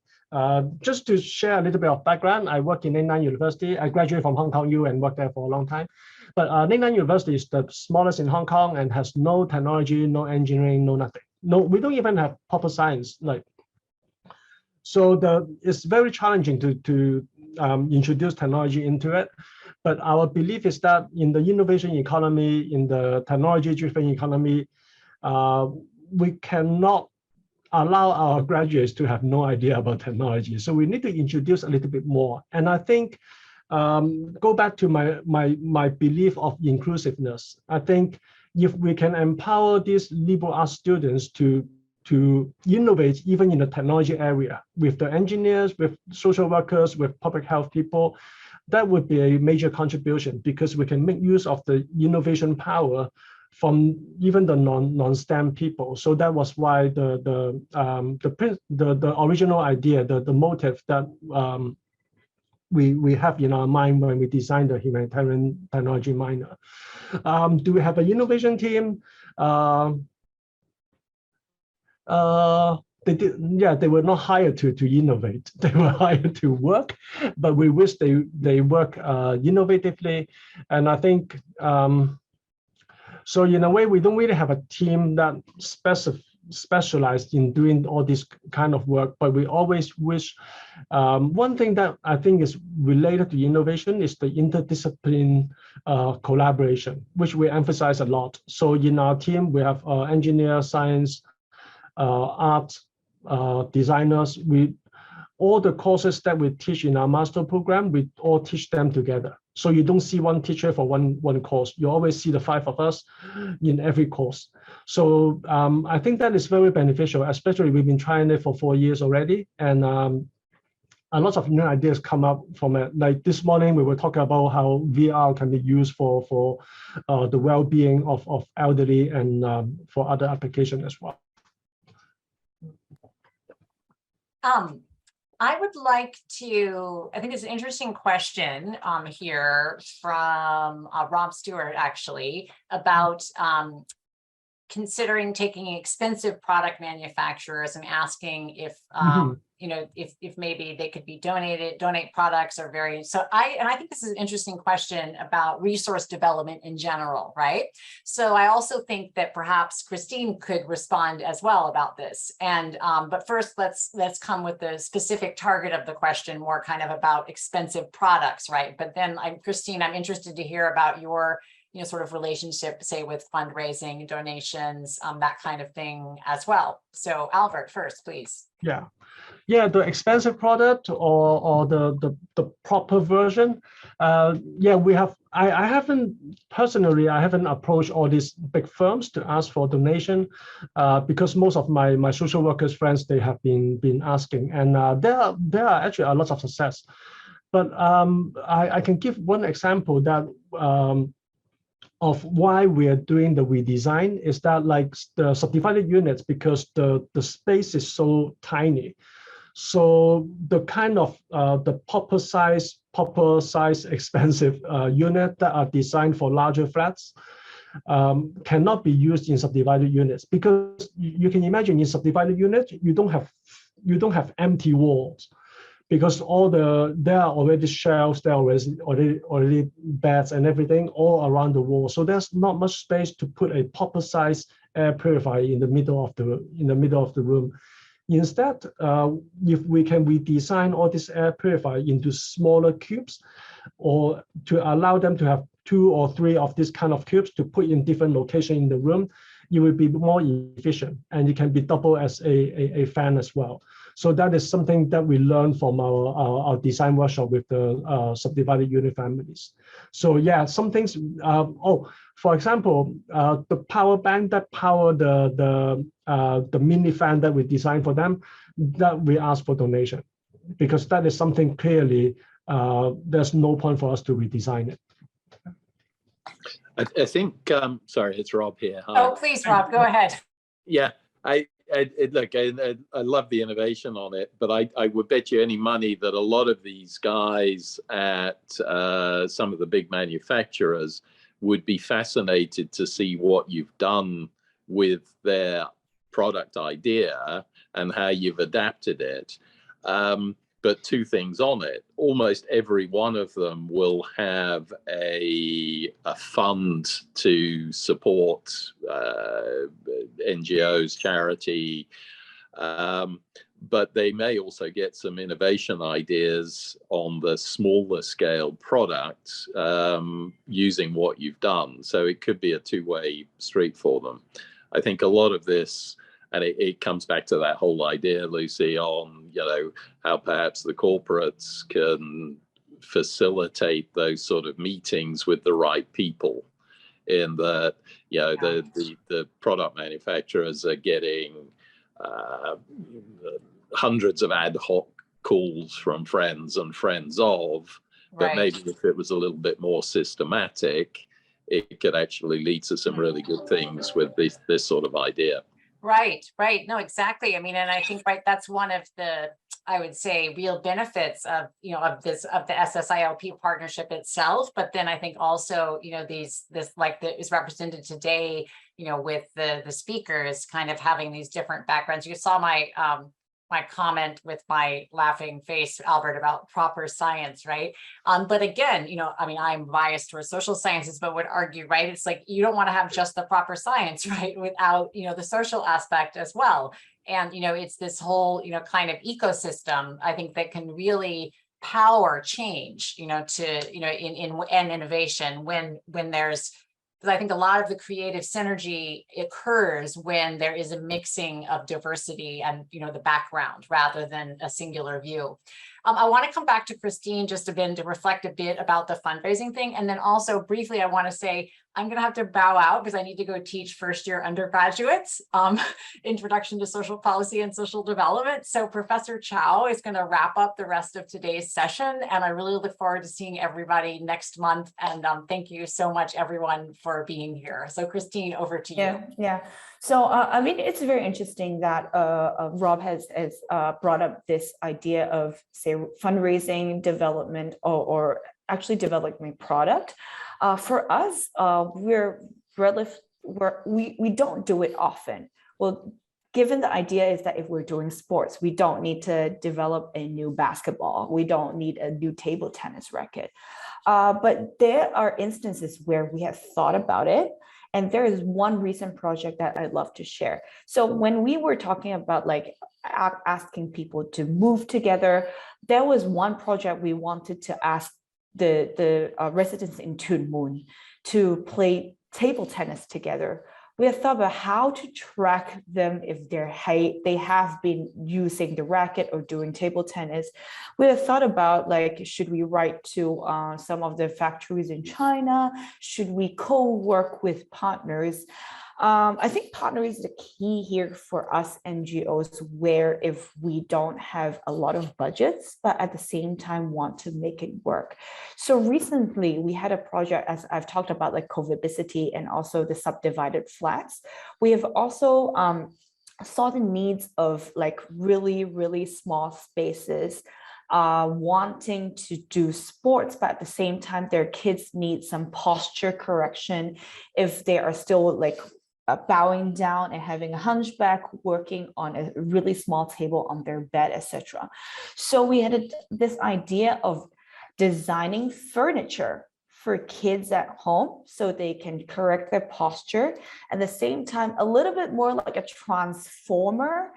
Just to share a little bit of background, I work in Nanyang University. I graduated from Hong Kong U and worked there for a long time. But Nanyang University is the smallest in Hong Kong and has no technology, no engineering, no nothing. No, we don't even have proper science. So it's very challenging to introduce technology into it. But our belief is that in the innovation economy, in the technology-driven economy, we cannot allow our graduates to have no idea about technology. So we need to introduce a little bit more. And I think, go back to my belief of inclusiveness. I think if we can empower these liberal arts students to to innovate even in the technology area with the engineers, with social workers, with public health people. That would be a major contribution because we can make use of the innovation power from even the non-STEM people. So that was why the original idea, the motive that we have in our mind when we designed the humanitarian technology minor. Do we have an innovation team? They were not hired to innovate. They were hired to work, but we wish they work innovatively. And I think, so in a way, we don't really have a team that specialized in doing all this kind of work, but we always wish, one thing that I think is related to innovation is the interdiscipline collaboration, which we emphasize a lot. So in our team, we have engineer, science, art, designers. All the courses that we teach in our master program, we all teach them together. So you don't see one teacher for one course. You always see the 5 of us in every course. So I think that is very beneficial, especially we've been trying it for 4 years already. And a lot of new ideas come up from it. Like this morning, we were talking about how VR can be used for the well-being of elderly and for other applications as well. I would like to, I think it's an interesting question here from Rob Stewart, actually, about considering taking expensive product manufacturers and asking if, you know, if maybe they could be donate products or very, so I think this is an interesting question about resource development in general, right? So I also think that perhaps Christine could respond as well about this. And, but first let's come with the specific target of the question, more kind of about expensive products, right? But then Christine, I'm interested to hear about your, you know, sort of relationship, say with fundraising, donations, that kind of thing as well. So Albert, first, please. Yeah, the expensive product or the proper version. Yeah, we have. I haven't personally. I haven't approached all these big firms to ask for donation because most of my social workers friends, they have been asking, and there are actually a lot of success. But I can give one example that. Of why we are doing the redesign is that like the subdivided units, because the space is so tiny. So the kind of the proper size expensive unit that are designed for larger flats cannot be used in subdivided units, because you can imagine in subdivided units, you don't have empty walls. Because there are already shelves, there are already beds and everything all around the wall. So there's not much space to put a proper size air purifier in the middle of the room. Instead, if we can redesign all this air purifier into smaller cubes, or to allow them to have 2 or 3 of these kind of cubes to put in different locations in the room, it will be more efficient, and it can be double as a fan as well. So that is something that we learned from our design workshop with the subdivided unit families. So yeah, some things. For example, the power bank that power the mini fan that we designed for them, that we ask for donation, because that is something clearly there's no point for us to redesign it. I think. Sorry, it's Rob here. Hi. Oh, please, Rob, go ahead. Yeah, look, I love the innovation on it, but I would bet you any money that a lot of these guys at some of the big manufacturers would be fascinated to see what you've done with their product idea and how you've adapted it. But 2 things on it. Almost every one of them will have a fund to support NGOs, charity, but they may also get some innovation ideas on the smaller scale product using what you've done. So it could be a 2-way street for them. I think a lot of this, and it comes back to that whole idea, Lucy, on, you know, how perhaps the corporates can facilitate those sort of meetings with the right people, in that, you know, the product manufacturers are getting hundreds of ad hoc calls from friends and friends of, but Right. maybe if it was a little bit more systematic, it could actually lead to some really good things with this sort of idea. Right, right. No, exactly. I mean, and I think, right, that's one of the, I would say, real benefits of, of the SSILP partnership itself. But then I think also, this like that is represented today, with the speakers kind of having these different backgrounds. You saw my my comment with my laughing face, Albert, about proper science, right? But again, I mean, I'm biased towards social sciences, but would argue, right? It's like, you don't want to have just the proper science, right? Without, the social aspect as well. And, it's this whole, kind of ecosystem, I think, that can really power change, in innovation when there's, because I think a lot of the creative synergy occurs when there is a mixing of diversity and, the background rather than a singular view. I want to come back to Christine just a bit to reflect a bit about the fundraising thing. And then also briefly, I want to say, I'm going to have to bow out because I need to go teach first-year undergraduates Introduction to Social Policy and Social Development. So Professor Chow is going to wrap up the rest of today's session. And I really look forward to seeing everybody next month. And thank you so much, everyone, for being here. So Christine, over to you. Yeah. So, I mean, it's very interesting that Rob has brought up this idea of, say, fundraising, development, or actually developing product. For us, we don't do it often. Well, given the idea is that if we're doing sports, we don't need to develop a new basketball. We don't need a new table tennis racket. But there are instances where we have thought about it. And there is one recent project that I'd love to share. So when we were talking about like asking people to move together, there was one project we wanted to ask the residents in Tuen Mun to play table tennis together. We have thought about how to track them if they have been using the racket or doing table tennis. We have thought about, like, should we write to some of the factories in China? Should we co-work with partners? I think partner is the key here for us NGOs, where if we don't have a lot of budgets, but at the same time want to make it work. So recently we had a project, as I've talked about, like co-vivacity and also the subdivided flats. We have also saw the needs of like really, really small spaces, wanting to do sports, but at the same time, their kids need some posture correction if they are still like bowing down and having a hunchback, working on a really small table on their bed, etc. So we had this idea of designing furniture for kids at home so they can correct their posture, at the same time a little bit more like a transformer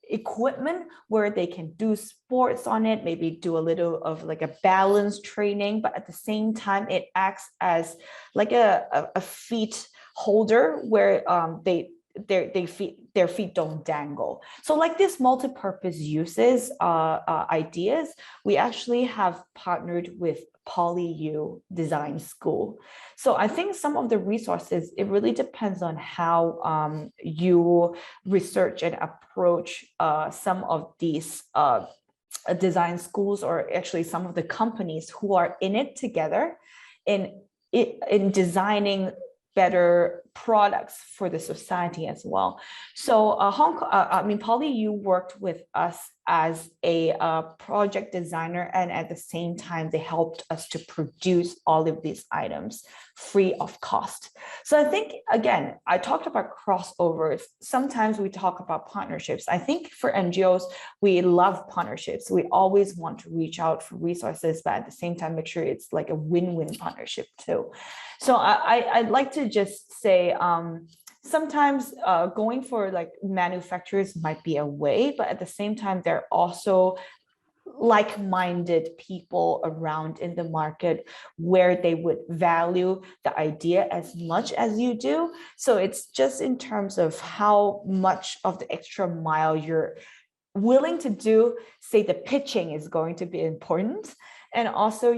equipment where they can do sports on it, maybe do a little of like a balance training, but at the same time it acts as like a feet holder where their feet don't dangle. So like this multi-purpose uses ideas, we actually have partnered with PolyU Design School. So I think some of the resources, it really depends on how you research and approach some of these design schools, or actually some of the companies who are in it together in designing better products for the society as well. So PolyU worked with us as a project designer, and at the same time, they helped us to produce all of these items free of cost. So I think, again, I talked about crossovers. Sometimes we talk about partnerships. I think for NGOs, we love partnerships. We always want to reach out for resources, but at the same time, make sure it's like a win-win partnership too. So I'd like to just say, sometimes going for like manufacturers might be a way, but at the same time, there are also like-minded people around in the market where they would value the idea as much as you do. So it's just in terms of how much of the extra mile you're willing to do. Say the pitching is going to be important. And also,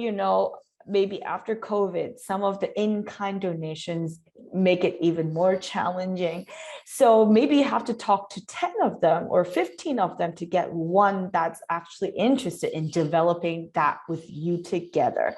maybe after COVID, some of the in-kind donations make it even more challenging. So maybe you have to talk to 10 of them or 15 of them to get one that's actually interested in developing that with you together.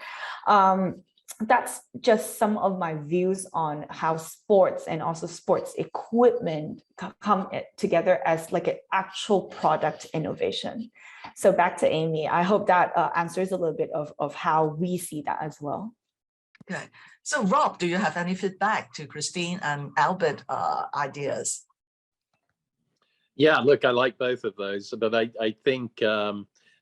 That's just some of my views on how sports and also sports equipment come together as like an actual product innovation. So back to Amy, I hope that answers a little bit of how we see that as well. Okay, so Rob, do you have any feedback to Christine and Albert ideas? Yeah, look, I like both of those, but I think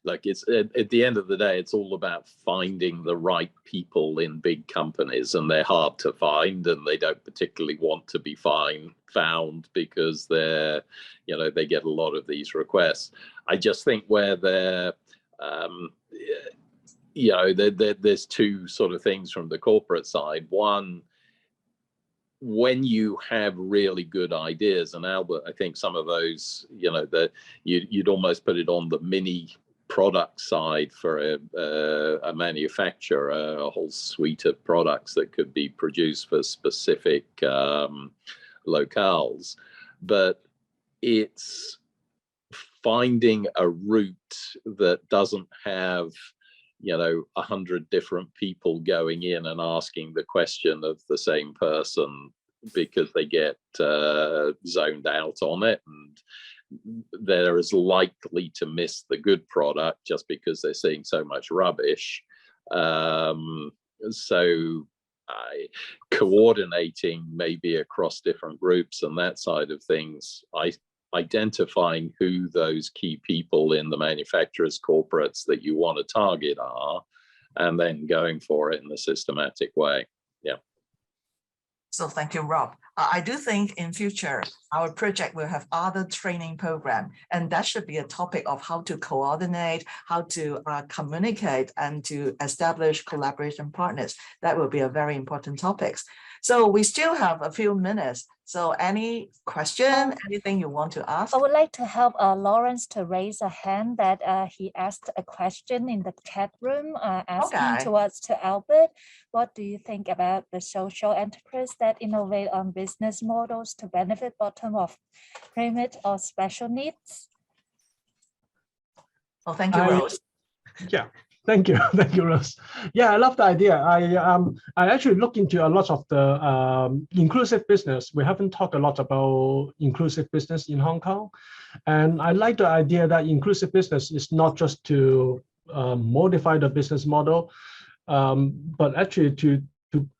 like it's at the end of the day, it's all about finding the right people in big companies, and they're hard to find, and they don't particularly want to be found because they're, you know, they get a lot of these requests. I just think where they're, you know, there's two sort of things from the corporate side. One, when you have really good ideas, and Albert, I think some of those, you know, that you'd almost put it on the mini product side for a manufacturer, a whole suite of products that could be produced for specific locales. But it's finding a route that doesn't have, you know, 100 different people going in and asking the question of the same person, because they get zoned out on it, and they're as likely to miss the good product just because they're seeing so much rubbish. So coordinating maybe across different groups and that side of things, identifying who those key people in the manufacturers, corporates that you want to target are, and then going for it in a systematic way. Yeah. So thank you, Rob. I do think in future, our project will have other training program, and that should be a topic of how to coordinate, how to communicate, and to establish collaboration partners. That will be a very important topic. So we still have a few minutes. So any question, anything you want to ask? I would like to help Lawrence to raise a hand that he asked a question in the chat room, asking towards to Albert. What do you think about the social enterprise that innovate on business models to benefit bottom of pyramid or special needs? Well, thank you, Rose. Yeah. Thank you. Thank you, Rose. Yeah, I love the idea. I actually look into a lot of the inclusive business. We haven't talked a lot about inclusive business in Hong Kong. And I like the idea that inclusive business is not just to modify the business model, but actually to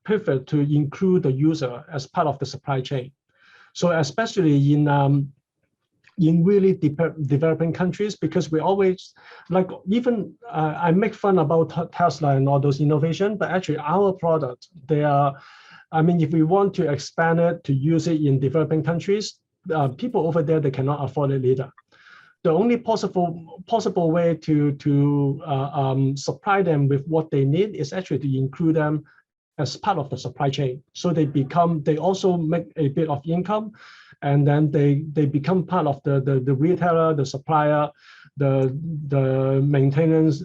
pivot to include the user as part of the supply chain. So especially in really developing countries, because we always, like, even I make fun about Tesla and all those innovation, but actually our product, they are, I mean, if we want to expand it to use it in developing countries, people over there, they cannot afford it either. The only possible way to supply them with what they need is actually to include them as part of the supply chain. So they also make a bit of income, and then they become part of the retailer, the supplier, the maintenance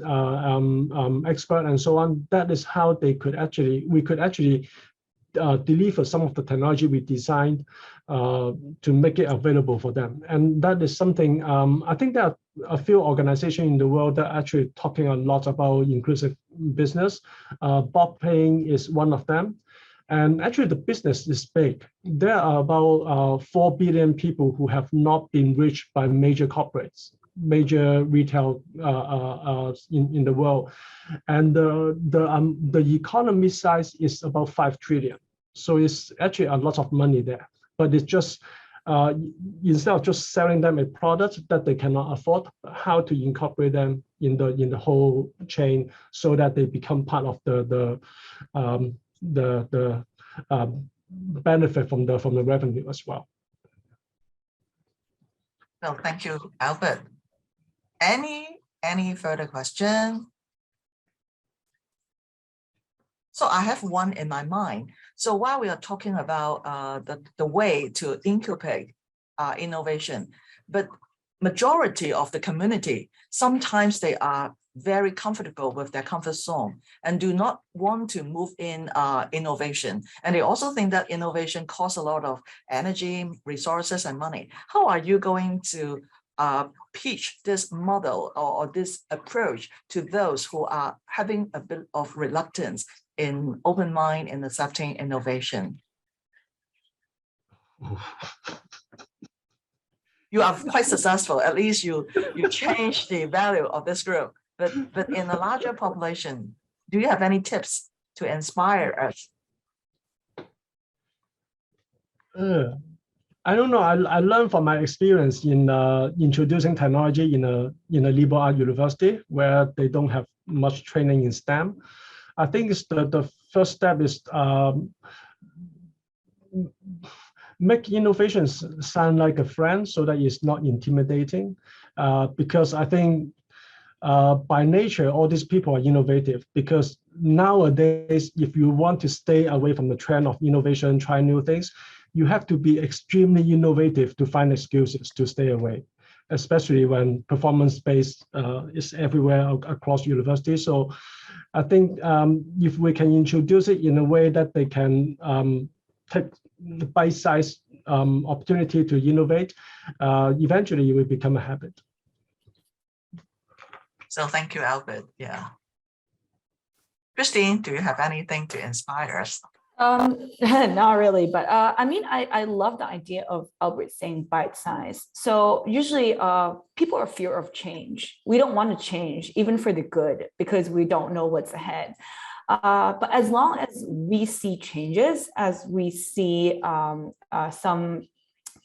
expert, and so on. That is how we could actually deliver some of the technology we designed to make it available for them. And that is something, I think there are a few organizations in the world that are actually talking a lot about inclusive business. Bob Payne is one of them. And actually the business is big. There are about 4 billion people who have not been reached by major corporates, major retail in the world. And the economy size is about 5 trillion. So it's actually a lot of money there. But it's just, instead of just selling them a product that they cannot afford, how to incorporate them in the whole chain so that they become part of the benefit from the revenue as well. Well, thank you, Albert. Any further question? So I have one in my mind. So while we are talking about the way to incubate innovation, but majority of the community, sometimes they are very comfortable with their comfort zone and do not want to move in innovation. And they also think that innovation costs a lot of energy, resources, and money. How are you going to pitch this model or this approach to those who are having a bit of reluctance in open mind in accepting innovation? You are quite successful. At least you change the value of this group. But in a larger population, do you have any tips to inspire us? I don't know. I learned from my experience in introducing technology in a liberal arts university where they don't have much training in STEM. I think it's the first step is make innovations sound like a friend so that it's not intimidating. Because I think by nature, all these people are innovative, because nowadays, if you want to stay away from the trend of innovation, try new things, you have to be extremely innovative to find excuses to stay away, especially when performance-based is everywhere across universities. So I think if we can introduce it in a way that they can take the bite-sized opportunity to innovate, eventually it will become a habit. So thank you, Albert. Yeah. Christine, do you have anything to inspire us? Not really, but I mean, I love the idea of Albert saying bite size. So usually people are fear of change. We don't want to change, even for the good, because we don't know what's ahead. But as long as we see changes, as we see some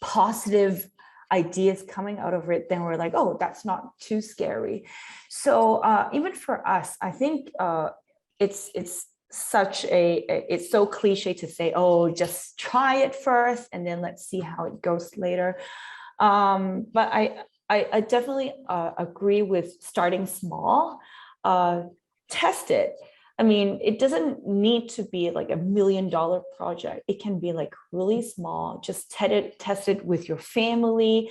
positive ideas coming out of it, then we're like, oh, that's not too scary. So even for us, I think it's so cliche to say, oh, just try it first and then let's see how it goes later. But I definitely agree with starting small, test it. I mean, it doesn't need to be like $1 million project. It can be like really small. Just test it with your family,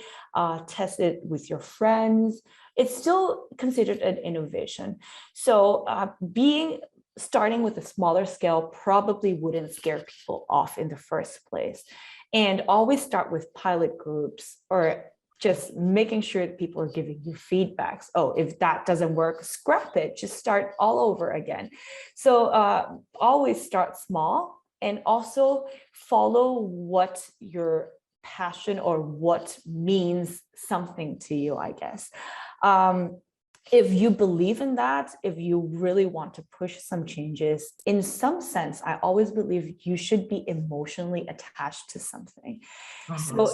test it with your friends. It's still considered an innovation. So starting with a smaller scale probably wouldn't scare people off in the first place. And always start with pilot groups, or just making sure that people are giving you feedbacks. Oh, if that doesn't work, scrap it, just start all over again. So always start small, and also follow what your passion or what means something to you, I guess. If you believe in that, if you really want to push some changes, in some sense, I always believe you should be emotionally attached to something. So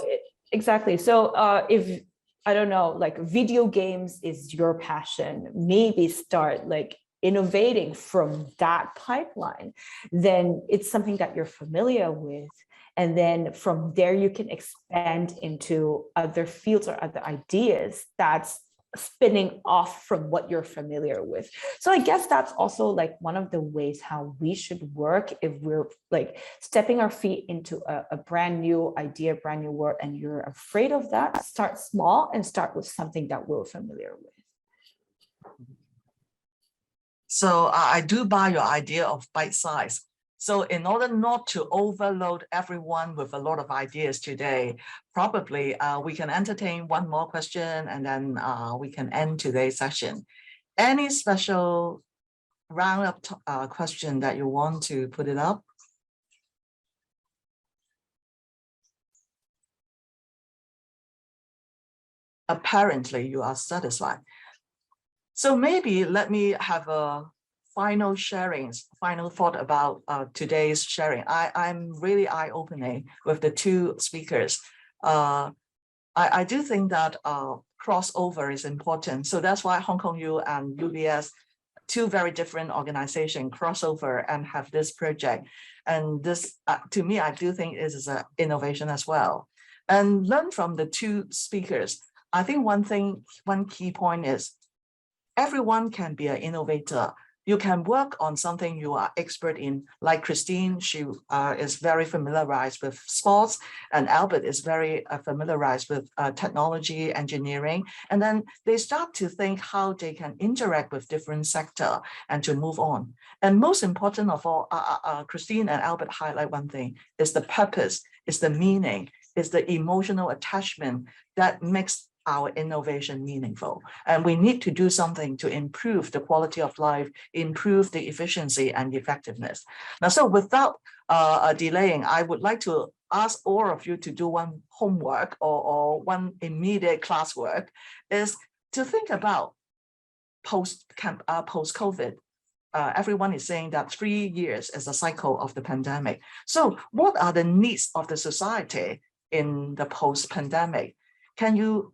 exactly. So if, I don't know, like video games is your passion, maybe start like innovating from that pipeline. Then it's something that you're familiar with. And then from there, you can expand into other fields or other ideas that's spinning off from what you're familiar with. So I guess that's also like one of the ways how we should work if we're like stepping our feet into a brand new idea, brand new world, and you're afraid of that, start small and start with something that we're familiar with. So I do buy your idea of bite size. So in order not to overload everyone with a lot of ideas today, probably we can entertain one more question and then we can end today's session. Any special roundup question that you want to put it up? Apparently you are satisfied. So maybe let me have a final thought about today's sharing. I'm really eye-opening with the two speakers. I do think that crossover is important. So that's why Hong Kong U and UBS, two very different organizations, crossover and have this project. And this, to me, I do think is an innovation as well. And learn from the two speakers. I think one key point is everyone can be an innovator, you can work on something you are expert in, like Christine, she is very familiarized with sports, and Albert is very familiarized with technology, engineering, and then they start to think how they can interact with different sector and to move on. And most important of all, Christine and Albert highlight one thing, is the purpose, is the meaning, is the emotional attachment that makes our innovation meaningful. And we need to do something to improve the quality of life, improve the efficiency and effectiveness. Now, so without delaying, I would like to ask all of you to do one homework or one immediate classwork, is to think about post-COVID. Everyone is saying that 3 years is a cycle of the pandemic. So what are the needs of the society in the post-pandemic? Can you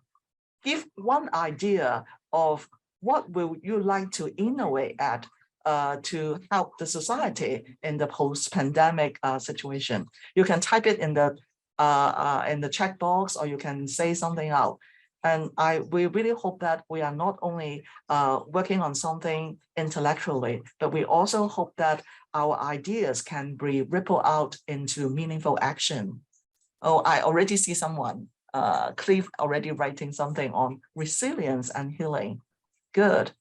give one idea of what will you like to innovate at to help the society in the post-pandemic situation? You can type it in the chat box, or you can say something out. And we really hope that we are not only working on something intellectually, but we also hope that our ideas can be ripple out into meaningful action. Oh, I already see someone. Cliff already writing something on resilience and healing. Good.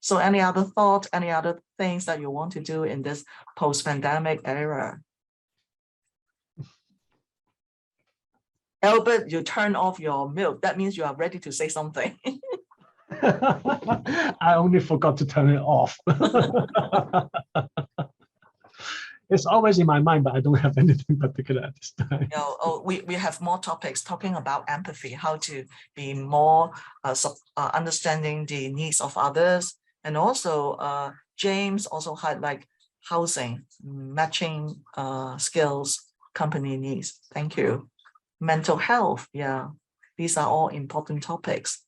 So any other thoughts, any other things that you want to do in this post-pandemic era? Albert, you turn off your milk. That means you are ready to say something. I only forgot to turn it off. It's always in my mind, but I don't have anything particular at this time. We have more topics talking about empathy, how to be more understanding the needs of others. And also James also had like housing, matching skills, company needs. Thank you. Mental health, yeah, these are all important topics.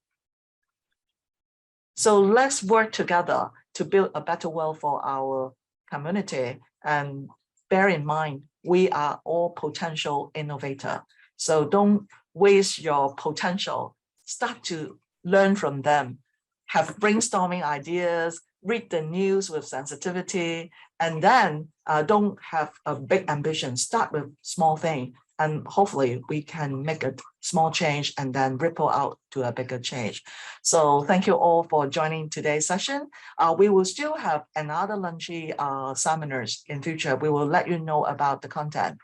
So let's work together to build a better world for our community, and bear in mind, we are all potential innovator. So don't waste your potential, start to learn from them, have brainstorming ideas, read the news with sensitivity, and then don't have a big ambition, start with small thing. And hopefully we can make a small change and then ripple out to a bigger change. So thank you all for joining today's session. We will still have another Lunchy seminars in future. We will let you know about the content.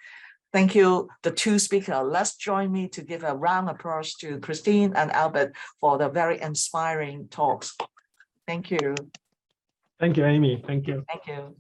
Thank you, the two speakers. Let's join me to give a round of applause to Christine and Albert for the very inspiring talks. Thank you. Thank you, Amy. Thank you. Thank you.